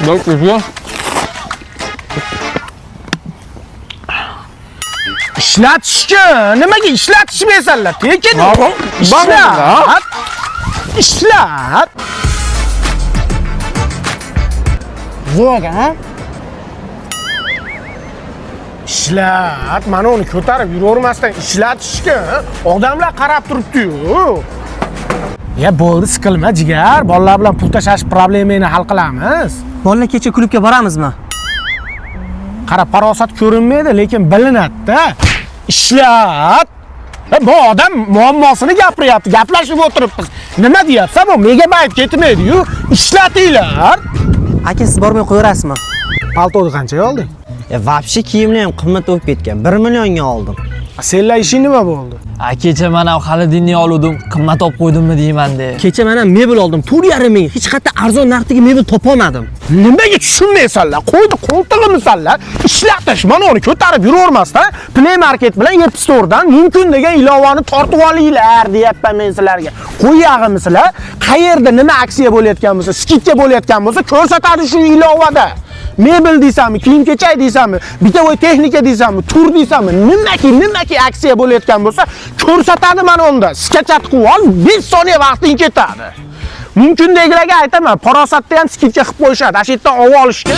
Bak kızıyor. İşlatishga, nimaga ishlatishmaysanlar? Tekin. Ishlat. Yo'q, ha? Ishlat, mana uni ko'tarib yuravermasdan ishlatishga odamlar qarab turibdi-yu. Ya bo'ldi, siqilma jigar. Bolalar bilan pul tashlash problemani hal qilamiz. Bolalar kecha klubga boramizmi? Qara, farosat ko'rinmaydi, lekin bilinadi-da. Ishlat. Bu odam muammosini gapiryapti, gaplashib o'tiribmiz. Nima deyapsan? Bu megabayt ketmaydi-yu. Ishlatinglar. Aka siz bormay qo'yarasizmi? Paltoni qanchaga olding? Vobshe kiyimlar ham qimmat bo'lib ketgan. 1 millionga oldim. Senlar ishing nima bo'ldi? Kecha mana xolodilnik oldim, qimmat olib qo'ydimmi deyman-de. Kecha men ham mebel oldim. 4,5 ming. Hech qayerda arzon narxdagi mebel topa olmadim. Nimaga tushunmaysanlar? Qo'ydi qo'ltig'imisanlar. Ishlatish, mana uni ko'tarib yuravermasdan Play Market bilan App Store'dan mumkin degan ilovani tortib olinglar, deyapman men sizlarga. Qo'yag'imsizlar, qayerda nima aksiya bo'layotgan bo'lsa, skidka bo'layotgan bo'lsa, ko'rsatadi shu ilovada. Mebel deysanmi, kiyim-kechak deysanmi, bitovoy texnika deysanmi, tur deysanmi, nimaki aksiya bo'layotgan bo'lsa, ko'rsatadi mana unda. Skachat qilib ol, 5 soniya vaqting ketadi. Mumkindagilarga aytaman, farosatda ham skidka qilib qo'yishadi. Ash yerdan olib olishga.